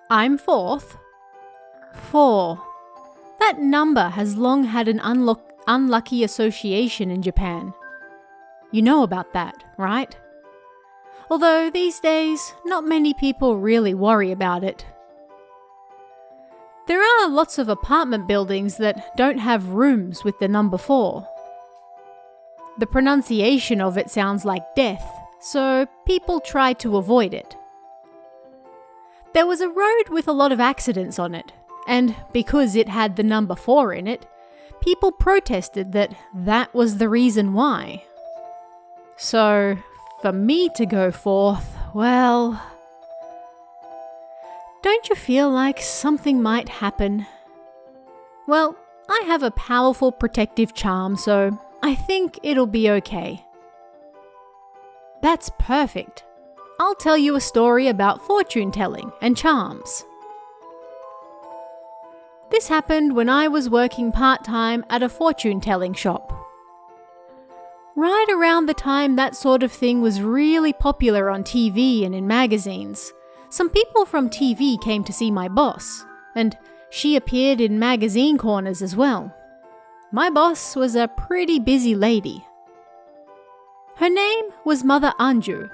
I'm fourth. 4. That number has long had an unlucky association in Japan. You know about that, right? Although these days, not many people really worry about it. There are lots of apartment buildings that don't have rooms with the number 4. The pronunciation of it sounds like death, so people try to avoid it. There was a road with a lot of accidents on it, and because it had the number 4 in it, people protested that was the reason why. So, for me to go fourth, well, don't you feel like something might happen? Well, I have a powerful protective charm, so I think it'll be okay. That's perfect. I'll tell you a story about fortune telling and charms. This happened when I was working part-time at a fortune telling shop. Right around the time that sort of thing was really popular on TV and in magazines, some people from TV came to see my boss, and she appeared in magazine corners as well. My boss was a pretty busy lady. Her name was Mother Anju.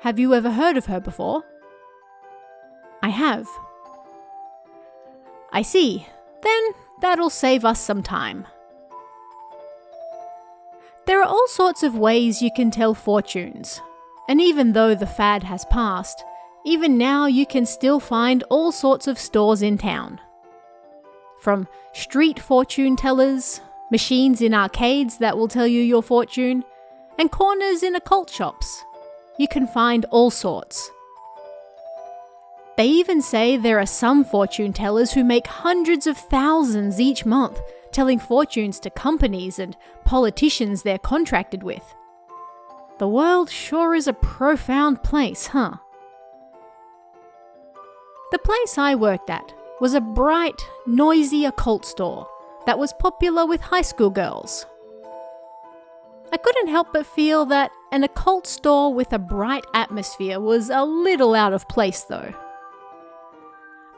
Have you ever heard of her before? I have. I see. Then that'll save us some time. There are all sorts of ways you can tell fortunes. And even though the fad has passed, even now you can still find all sorts of stores in town. From street fortune tellers, machines in arcades that will tell you your fortune, and corners in occult shops. You can find all sorts. They even say there are some fortune tellers who make hundreds of thousands each month telling fortunes to companies and politicians they're contracted with. The world sure is a profound place, huh? The place I worked at was a bright, noisy occult store that was popular with high school girls. I couldn't help but feel that an occult store with a bright atmosphere was a little out of place though.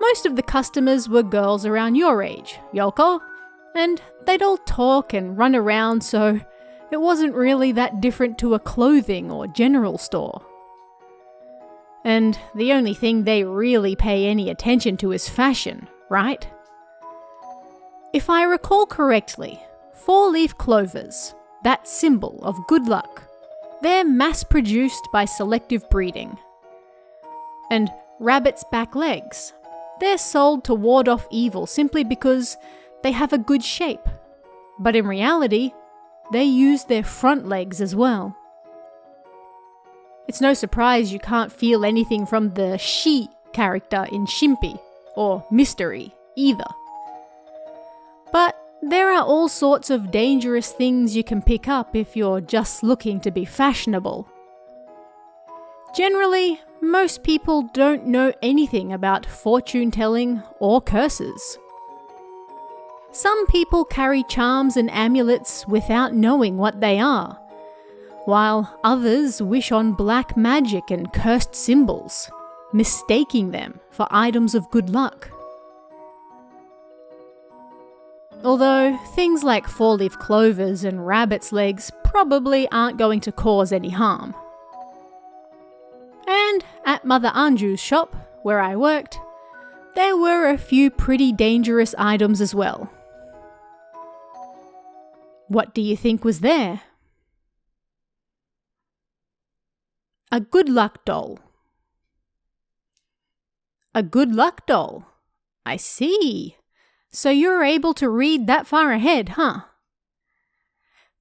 Most of the customers were girls around your age, Yoko, and they'd all talk and run around, so it wasn't really that different to a clothing or general store. And the only thing they really pay any attention to is fashion, right? If I recall correctly, 4-leaf clovers, that symbol of good luck, they're mass-produced by selective breeding. And rabbits' back legs, they're sold to ward off evil simply because they have a good shape. But in reality, they use their front legs as well. It's no surprise you can't feel anything from the she character in Shimpi, or Mystery, either. But there are all sorts of dangerous things you can pick up if you're just looking to be fashionable. Generally, most people don't know anything about fortune telling or curses. Some people carry charms and amulets without knowing what they are, while others wish on black magic and cursed symbols, mistaking them for items of good luck. Although things like 4-leaf clovers and rabbit's legs probably aren't going to cause any harm. And at Mother Anju's shop, where I worked, there were a few pretty dangerous items as well. What do you think was there? A good luck doll. A good luck doll. I see. So you're able to read that far ahead, huh?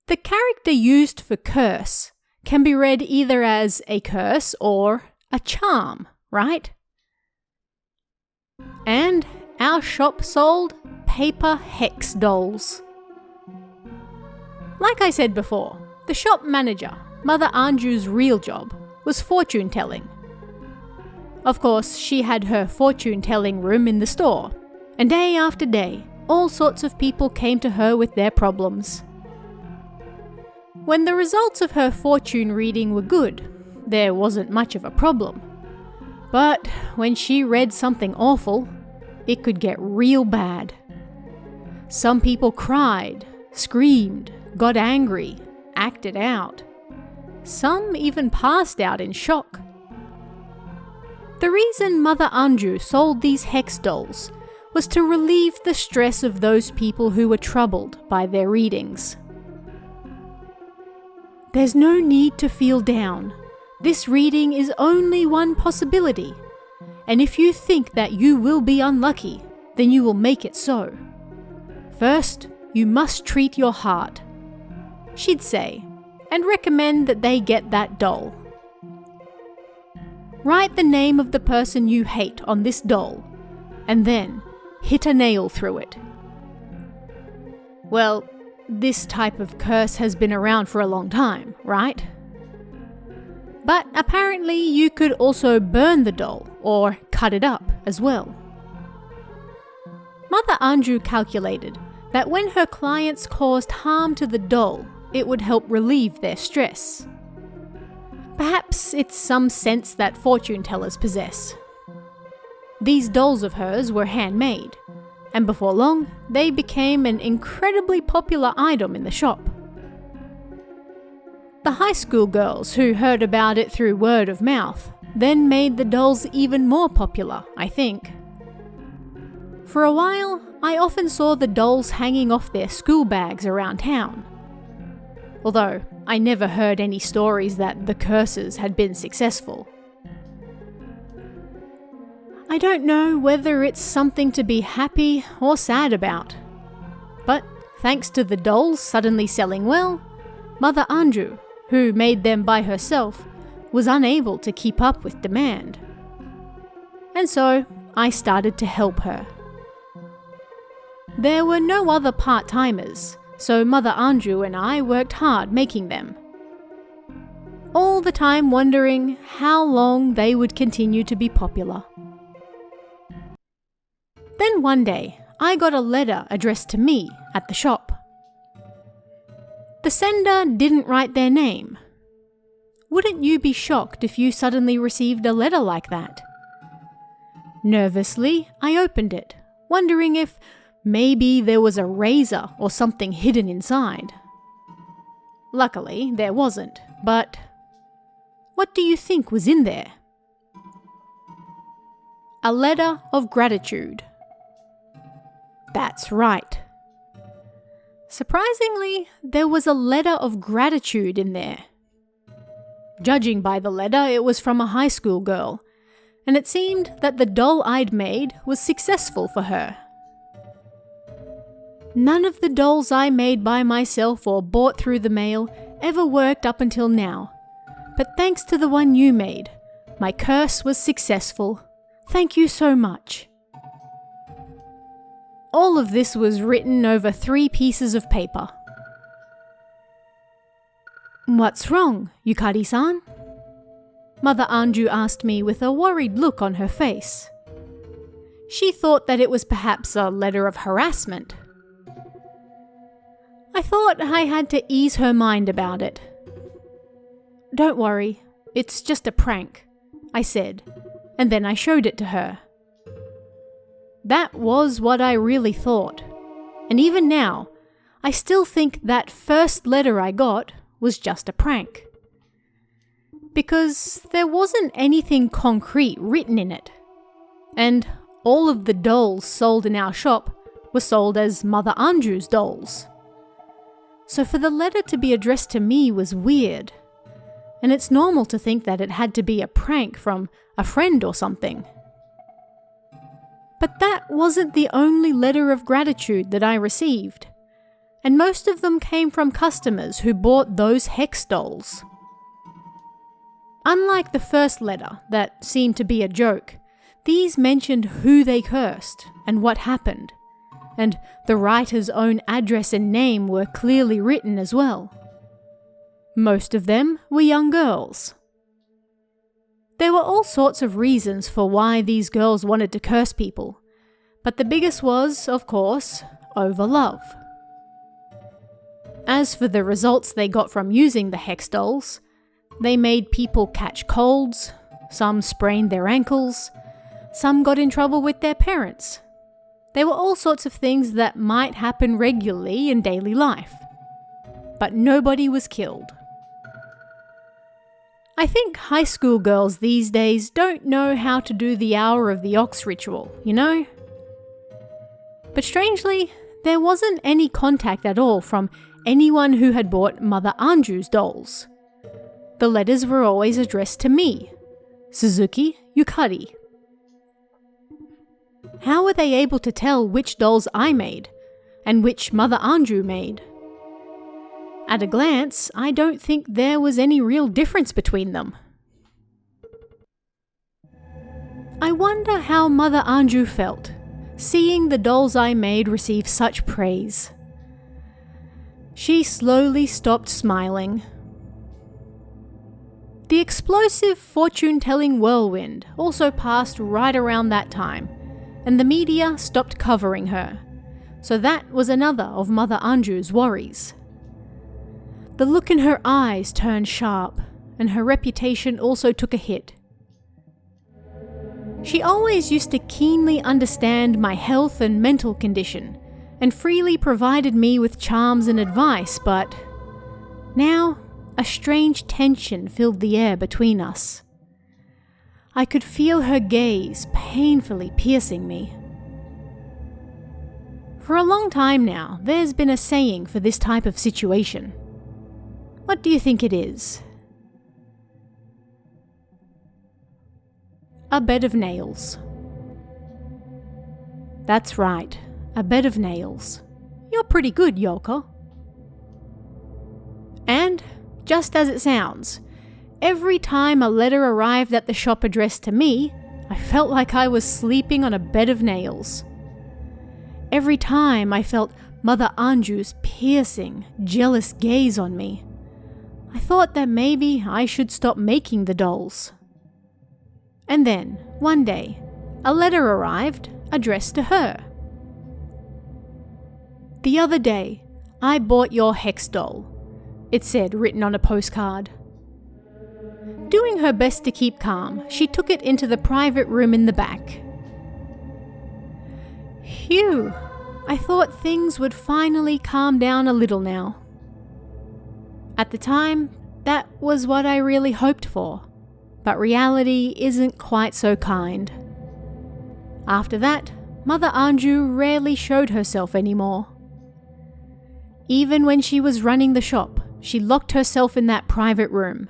The character used for curse can be read either as a curse or a charm, right? And our shop sold paper hex dolls. Like I said before, the shop manager, Mother Anju's real job, was fortune telling. Of course, she had her fortune telling room in the store, and day after day, all sorts of people came to her with their problems. When the results of her fortune reading were good, there wasn't much of a problem. But when she read something awful, it could get real bad. Some people cried, screamed, got angry, acted out. Some even passed out in shock. The reason Mother Anju sold these hex dolls was to relieve the stress of those people who were troubled by their readings. There's no need to feel down. This reading is only one possibility. And if you think that you will be unlucky, then you will make it so. First, you must treat your heart, she'd say, and recommend that they get that doll. Write the name of the person you hate on this doll, and then hit a nail through it. Well, this type of curse has been around for a long time, right? But apparently you could also burn the doll or cut it up as well. Mother Anju calculated that when her clients caused harm to the doll, it would help relieve their stress. Perhaps it's some sense that fortune tellers possess. These dolls of hers were handmade, and before long, they became an incredibly popular item in the shop. The high school girls who heard about it through word of mouth then made the dolls even more popular, I think. For a while, I often saw the dolls hanging off their school bags around town. Although I never heard any stories that the curses had been successful. I don't know whether it's something to be happy or sad about. But thanks to the dolls suddenly selling well, Mother Anju, who made them by herself, was unable to keep up with demand. And so I started to help her. There were no other part-timers, so Mother Anju and I worked hard making them. All the time wondering how long they would continue to be popular. Then one day, I got a letter addressed to me at the shop. The sender didn't write their name. Wouldn't you be shocked if you suddenly received a letter like that? Nervously, I opened it, wondering if maybe there was a razor or something hidden inside. Luckily, there wasn't, but what do you think was in there? A letter of gratitude. That's right. Surprisingly, there was a letter of gratitude in there. Judging by the letter, it was from a high school girl, and it seemed that the doll I'd made was successful for her. None of the dolls I made by myself or bought through the mail ever worked up until now, but thanks to the one you made, my curse was successful. Thank you so much. All of this was written over 3 pieces of paper. What's wrong, Yukari-san? Mother Anju asked me with a worried look on her face. She thought that it was perhaps a letter of harassment. I thought I had to ease her mind about it. Don't worry, it's just a prank, I said, and then I showed it to her. That was what I really thought, and even now, I still think that first letter I got was just a prank. Because there wasn't anything concrete written in it, and all of the dolls sold in our shop were sold as Mother Anju's dolls. So for the letter to be addressed to me was weird, and it's normal to think that it had to be a prank from a friend or something. But that wasn't the only letter of gratitude that I received, and most of them came from customers who bought those hex dolls. Unlike the first letter that seemed to be a joke, these mentioned who they cursed and what happened, and the writer's own address and name were clearly written as well. Most of them were young girls. There were all sorts of reasons for why these girls wanted to curse people, but the biggest was, of course, over love. As for the results they got from using the hex dolls, they made people catch colds, some sprained their ankles, some got in trouble with their parents. There were all sorts of things that might happen regularly in daily life. But nobody was killed. I think high school girls these days don't know how to do the Hour of the Ox ritual, you know? But strangely, there wasn't any contact at all from anyone who had bought Mother Anju's dolls. The letters were always addressed to me, Suzuki Yukari. How were they able to tell which dolls I made, and which Mother Anju made? At a glance, I don't think there was any real difference between them. I wonder how Mother Anju felt, seeing the dolls I made receive such praise. She slowly stopped smiling. The explosive fortune-telling whirlwind also passed right around that time, and the media stopped covering her, so that was another of Mother Anju's worries. The look in her eyes turned sharp, and her reputation also took a hit. She always used to keenly understand my health and mental condition, and freely provided me with charms and advice, but now a strange tension filled the air between us. I could feel her gaze painfully piercing me. For a long time now, there's been a saying for this type of situation. What do you think it is? A bed of nails. That's right, a bed of nails. You're pretty good, Yoko. And, just as it sounds, every time a letter arrived at the shop addressed to me, I felt like I was sleeping on a bed of nails. Every time I felt Mother Anju's piercing, jealous gaze on me, I thought that maybe I should stop making the dolls. And then, one day, a letter arrived addressed to her. "The other day, I bought your hex doll," it said, written on a postcard. Doing her best to keep calm, she took it into the private room in the back. Phew, I thought things would finally calm down a little now. At the time, that was what I really hoped for, but reality isn't quite so kind. After that, Mother Anju rarely showed herself anymore. Even when she was running the shop, she locked herself in that private room.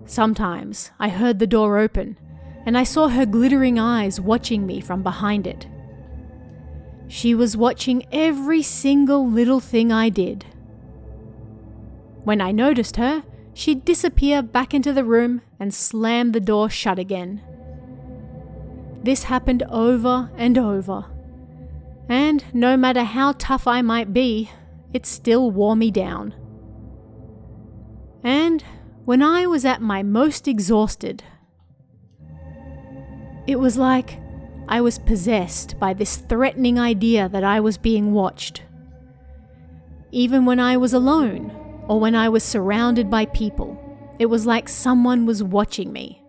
Sometimes I heard the door open, and I saw her glittering eyes watching me from behind it. She was watching every single little thing I did. When I noticed her, she'd disappear back into the room and slam the door shut again. This happened over and over, and no matter how tough I might be, it still wore me down. And when I was at my most exhausted, it was like I was possessed by this threatening idea that I was being watched. Even when I was alone, or when I was surrounded by people, it was like someone was watching me.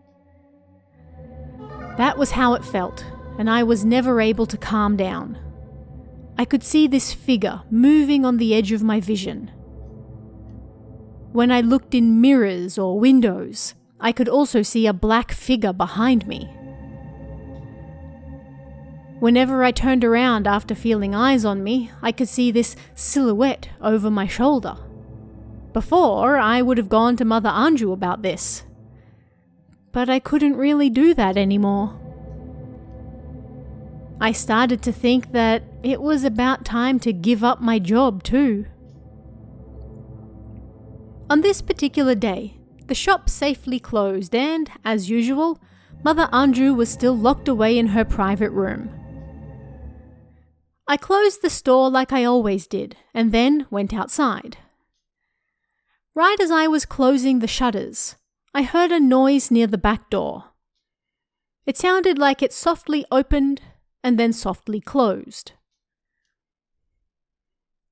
That was how it felt, and I was never able to calm down. I could see this figure moving on the edge of my vision. When I looked in mirrors or windows, I could also see a black figure behind me. Whenever I turned around after feeling eyes on me, I could see this silhouette over my shoulder. Before, I would have gone to Mother Anju about this. But I couldn't really do that anymore. I started to think that it was about time to give up my job too. On this particular day, the shop safely closed and, as usual, Mother Anju was still locked away in her private room. I closed the store like I always did, and then went outside. Right as I was closing the shutters, I heard a noise near the back door. It sounded like it softly opened and then softly closed.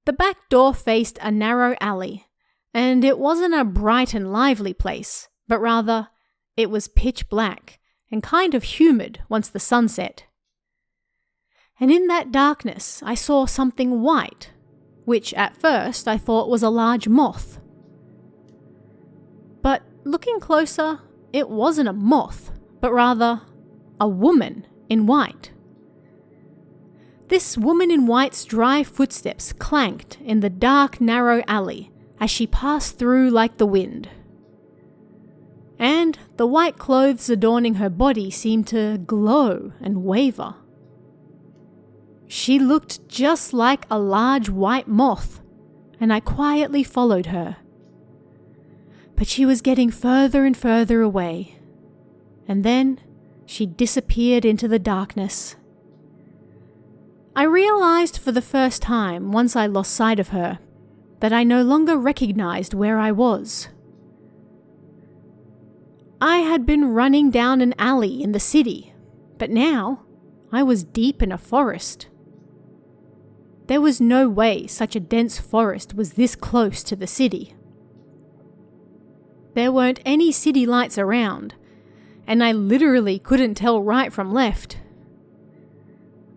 The back door faced a narrow alley, and it wasn't a bright and lively place, but rather it was pitch black and kind of humid once the sun set. And in that darkness I saw something white, which at first I thought was a large moth. But looking closer, it wasn't a moth, but rather a woman in white. This woman in white's dry footsteps clanked in the dark, narrow alley as she passed through like the wind. And the white clothes adorning her body seemed to glow and waver. She looked just like a large white moth, and I quietly followed her. But she was getting further and further away, and then she disappeared into the darkness. I realized for the first time, once I lost sight of her, that I no longer recognized where I was. I had been running down an alley in the city, but now I was deep in a forest. There was no way such a dense forest was this close to the city. There weren't any city lights around, and I literally couldn't tell right from left.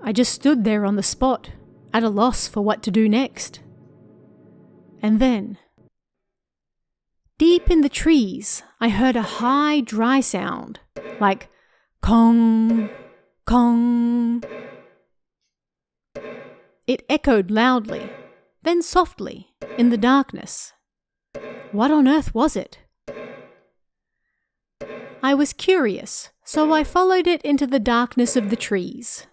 I just stood there on the spot, at a loss for what to do next. And then, deep in the trees, I heard a high, dry sound, like kong, kong. It echoed loudly, then softly, in the darkness. What on earth was it? I was curious, so I followed it into the darkness of the trees.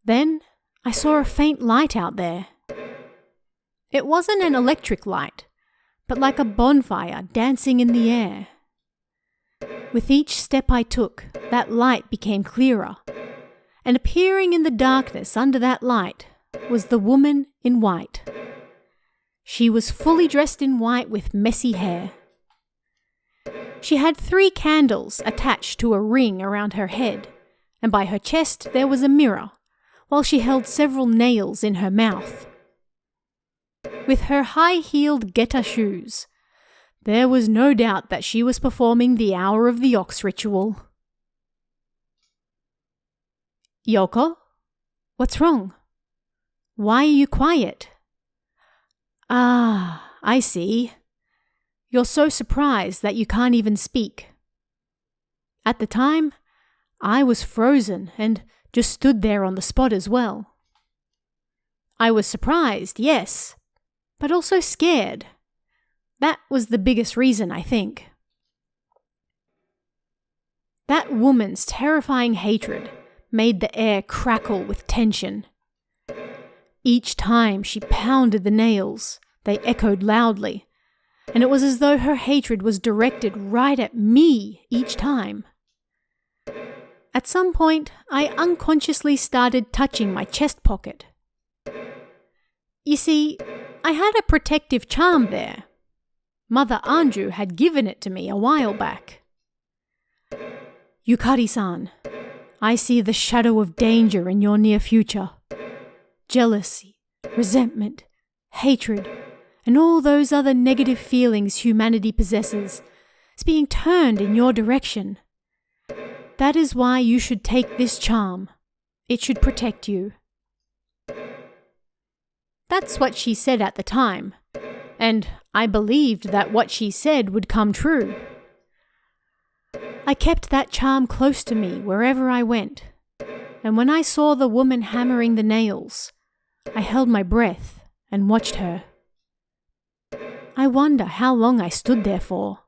Then I saw a faint light out there. It wasn't an electric light, but like a bonfire dancing in the air. With each step I took, that light became clearer, and appearing in the darkness under that light was the woman in white. She was fully dressed in white with messy hair. She had 3 candles attached to a ring around her head, and by her chest there was a mirror, while she held several nails in her mouth. With her high-heeled Geta shoes, there was no doubt that she was performing the Hour of the Ox ritual. Yoko? What's wrong? Why are you quiet? Ah, I see. You're so surprised that you can't even speak. At the time, I was frozen and just stood there on the spot as well. I was surprised, yes, but also scared. That was the biggest reason, I think. That woman's terrifying hatred made the air crackle with tension. Each time she pounded the nails, they echoed loudly, and it was as though her hatred was directed right at me each time. At some point, I unconsciously started touching my chest pocket. You see, I had a protective charm there. Mother Anju had given it to me a while back. Yukari-san, I see the shadow of danger in your near future. Jealousy, resentment, hatred, and all those other negative feelings humanity possesses is being turned in your direction. That is why you should take this charm. It should protect you. That's what she said at the time, and I believed that what she said would come true. I kept that charm close to me wherever I went, and when I saw the woman hammering the nails, I held my breath and watched her. I wonder how long I stood there for.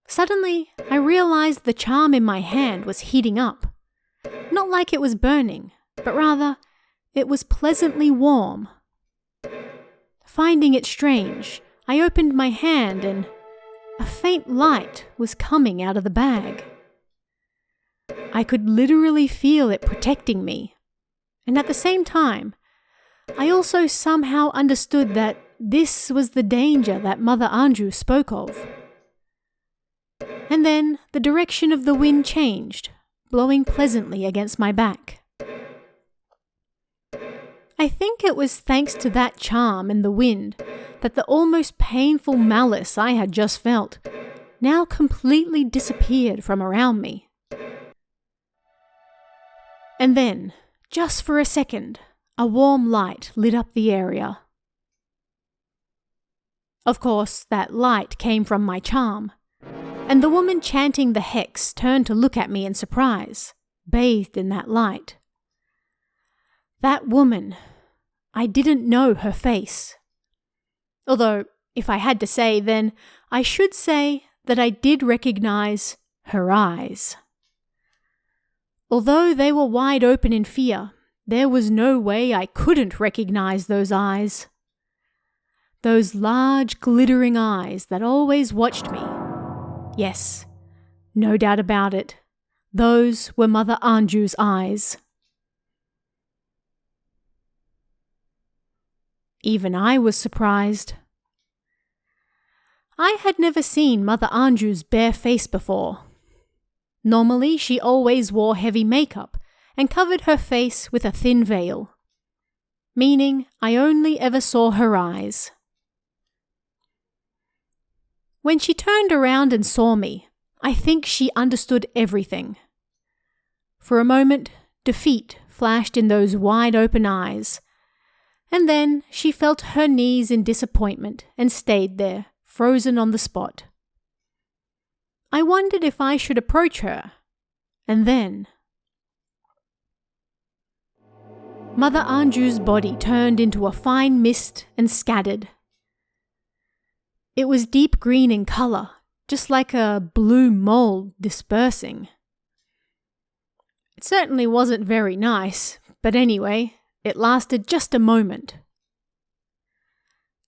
Suddenly, I realized the charm in my hand was heating up. Not like it was burning, but rather, it was pleasantly warm. Finding it strange, I opened my hand and a faint light was coming out of the bag. I could literally feel it protecting me, and at the same time, I also somehow understood that this was the danger that Mother Anju spoke of. And then the direction of the wind changed, blowing pleasantly against my back. I think it was thanks to that charm and the wind that the almost painful malice I had just felt now completely disappeared from around me. And then, just for a second, a warm light lit up the area. Of course, that light came from my charm, and the woman chanting the hex turned to look at me in surprise, bathed in that light. That woman, I didn't know her face. Although, if I had to say, then I should say that I did recognize her eyes. Although they were wide open in fear, there was no way I couldn't recognize those eyes. Those large, glittering eyes that always watched me. Yes, no doubt about it, those were Mother Anju's eyes. Even I was surprised. I had never seen Mother Anju's bare face before. Normally, she always wore heavy makeup and covered her face with a thin veil, meaning I only ever saw her eyes. When she turned around and saw me, I think she understood everything. For a moment, defeat flashed in those wide-open eyes, and then she felt her knees in disappointment and stayed there, frozen on the spot. I wondered if I should approach her, and then Mother Anju's body turned into a fine mist and scattered. It was deep green in colour, just like a blue mold dispersing. It certainly wasn't very nice, but anyway, it lasted just a moment.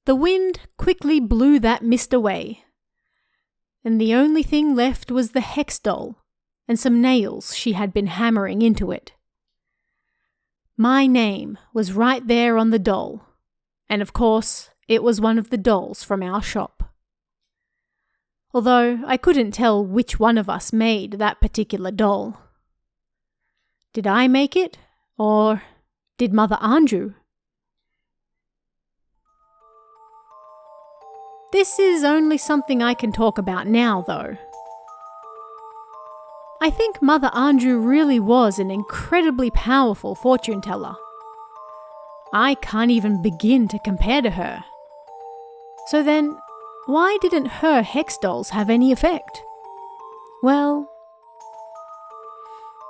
The wind quickly blew that mist away, and the only thing left was the hex doll and some nails she had been hammering into it. My name was right there on the doll, and of course, it was one of the dolls from our shop. Although I couldn't tell which one of us made that particular doll. Did I make it, or did Mother Anju? This is only something I can talk about now, though. I think Mother Anju really was an incredibly powerful fortune teller. I can't even begin to compare to her. So then, why didn't her hex dolls have any effect? Well,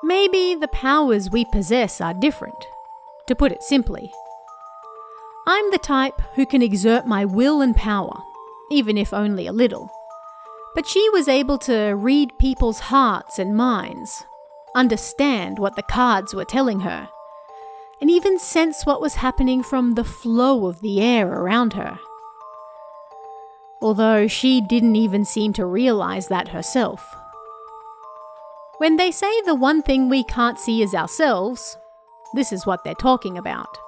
maybe the powers we possess are different, to put it simply. I'm the type who can exert my will and power, even if only a little. But she was able to read people's hearts and minds, understand what the cards were telling her, and even sense what was happening from the flow of the air around her. Although she didn't even seem to realize that herself. When they say the one thing we can't see is ourselves, this is what they're talking about.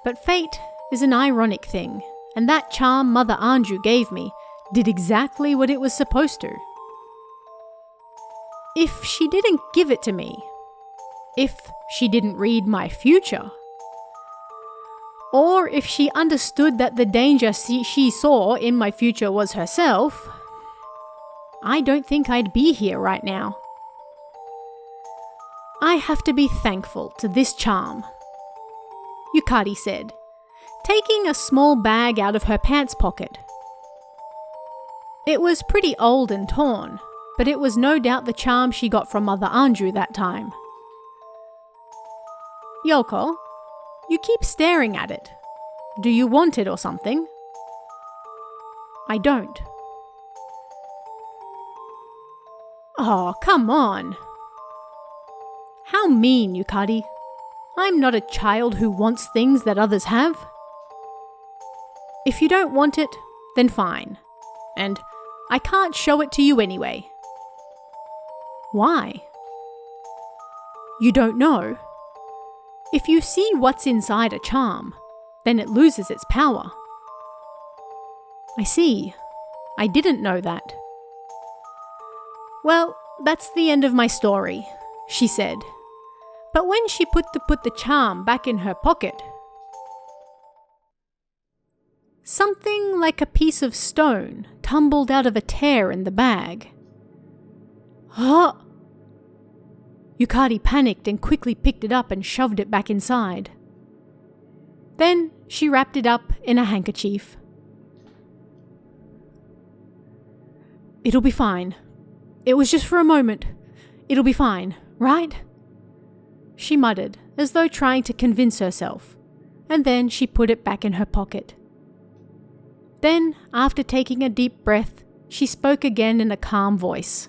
But fate is an ironic thing, and that charm Mother Anju gave me did exactly what it was supposed to. If she didn't give it to me, if she didn't read my future, or if she understood that the danger she saw in my future was herself, I don't think I'd be here right now. I have to be thankful to this charm, Yukari said, taking a small bag out of her pants pocket. It was pretty old and torn, but it was no doubt the charm she got from Mother Anju that time. Yoko, you keep staring at it. Do you want it or something? I don't. Oh, come on. How mean, Yukari. I'm not a child who wants things that others have. If you don't want it, then fine. And I can't show it to you anyway. Why? You don't know? If you see what's inside a charm, then it loses its power. I see. I didn't know that. Well, that's the end of my story, she said. But when she put the charm back in her pocket, something like a piece of stone tumbled out of a tear in the bag. Huh? Yukari panicked and quickly picked it up and shoved it back inside. Then she wrapped it up in a handkerchief. "It'll be fine. It was just for a moment. It'll be fine, right?" she muttered, as though trying to convince herself, and then she put it back in her pocket. Then, after taking a deep breath, she spoke again in a calm voice.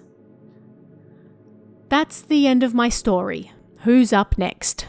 "That's the end of my story. Who's up next?"